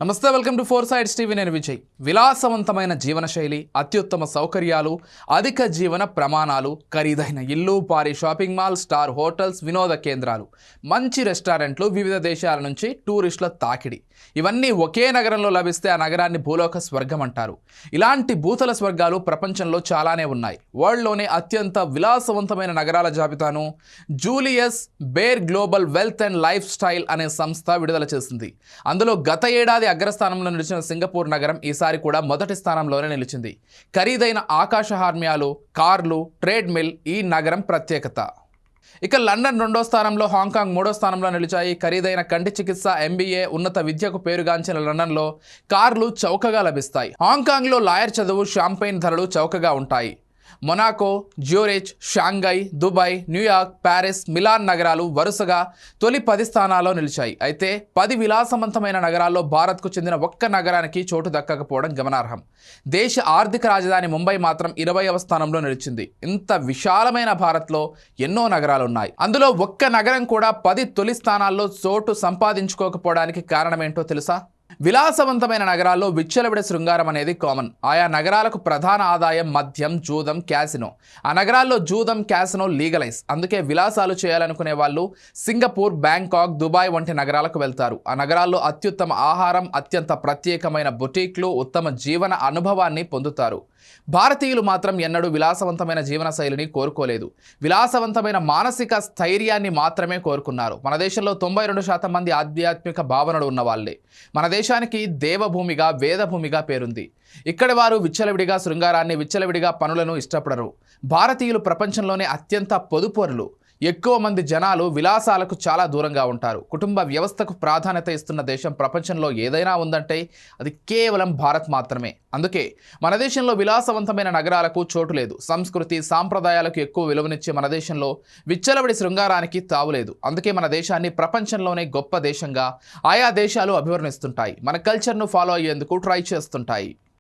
నమస్తే, welcome to four sides TV. నేను విజయ్. విలాసవంతమైన జీవనశైలి, అత్యుత్తమ సౌకర్యాలు, అధిక జీవన ప్రమాణాలు, ఖరీదైన ఇల్లు, భారీ షాపింగ్ మాల్, స్టార్ హోటల్స్, వినోద కేంద్రాలు, మంచి రెస్టారెంట్లు, వివిధ దేశాల నుంచి టూరిస్టుల తాకిడి, ఇవన్నీ ఒకే నగరంలో లభిస్తే ఆ నగరాన్ని భూలోక స్వర్గం అంటారు. ఇలాంటి భూతల స్వర్గాలు ప్రపంచంలో చాలానే ఉన్నాయి. వరల్డ్లోనే అత్యంత విలాసవంతమైన నగరాల జాబితాను Julius Baer global wealth and life style అనే సంస్థ విడుదల చేసింది. అందులో గత ఏడాది అగ్రస్థానంలో నిలిచిన సింగపూర్ నగరం ఈసారి కూడా మొదటి స్థానంలోనే నిలిచింది. ఖరీదైన ఆకాశహార్మ్యాలు, కార్లు, ట్రేడ్ మిల్ ఈ నగరం ప్రత్యేకత. ఇక లండన్ రెండో స్థానంలో, హాంకాంగ్ మూడో స్థానంలో నిలిచాయి. ఖరీదైన కంటి చికిత్స, ఎంబీఏ, ఉన్నత విద్యకు పేరుగాంచిన లండన్లో కార్లు చౌకగా లభిస్తాయి. హాంకాంగ్లో లాయర్ చదువు, షాంపైన్ ధరలు చౌకగా ఉంటాయి. Monaco, Zurich, Shanghai, Dubai, New York, Paris, Milan నగరాలు వరుసగా తొలి 10 స్థానాల్లో నిలిచాయి. అయితే 10 విలాసవంతమైన నగరాల్లో భారత్కు చెందిన ఒక్క నగరానికి చోటు దక్కకపోవడం గమనార్హం. దేశ ఆర్థిక రాజధాని ముంబై మాత్రం 20వ స్థానంలో నిలిచింది. ఇంత విశాలమైన భారత్లో ఎన్నో నగరాలున్నాయి. అందులో ఒక్క నగరం కూడా 10 తొలి స్థానాల్లో చోటు సంపాదించుకోకపోవడానికి కారణమేంటో తెలుసా? విలాసవంతమైన నగరాల్లో విచ్చలవిడ శృంగారం అనేది కామన్. ఆయా నగరాలకు ప్రధాన ఆదాయం మద్యం, జూదం, క్యాసినో. ఆ నగరాల్లో జూదం, క్యాసినో లీగలైజ్. అందుకే విలాసాలు చేయాలనుకునే వాళ్ళు సింగపూర్, బ్యాంకాక్, దుబాయ్ వంటి నగరాలకు వెళ్తారు. ఆ నగరాల్లో అత్యుత్తమ ఆహారం, అత్యంత ప్రత్యేకమైన బుటీక్లు, ఉత్తమ జీవన అనుభవాన్ని పొందుతారు. భారతీయులు మాత్రం ఎన్నడూ విలాసవంతమైన జీవన శైలిని కోరుకోలేదు. విలాసవంతమైన మానసిక స్థైర్యాన్ని మాత్రమే కోరుకున్నారు. మన దేశంలో 92% మంది ఆధ్యాత్మిక భావనలు ఉన్నవాళ్లే. మన దేశానికి దేవభూమిగా, వేదభూమిగా పేరుంది. ఇక్కడి వారు విచ్చలవిడిగా శృంగారాన్ని, విచ్చలవిడిగా పనులను ఇష్టపడరు. భారతీయులు ప్రపంచంలోనే అత్యంత పొదుపరులు. ఎక్కువ మంది జనాలు విలాసాలకు చాలా దూరంగా ఉంటారు. కుటుంబ వ్యవస్థకు ప్రాధాన్యత ఇస్తున్న దేశం ప్రపంచంలో ఏదైనా ఉందంటే అది కేవలం భారత్ మాత్రమే. అందుకే మన దేశంలో విలాసవంతమైన నగరాలకు చోటు లేదు. సంస్కృతి, సాంప్రదాయాలకు ఎక్కువ విలువనిచ్చే మన దేశంలో విచ్చలవిడి శృంగారానికి తావులేదు. అందుకే మన దేశాన్ని ప్రపంచంలోనే గొప్ప దేశంగా ఆయా దేశాలు అభివర్ణిస్తుంటాయి. మన కల్చర్ను ఫాలో అయ్యేందుకు ట్రై చేస్తుంటాయి.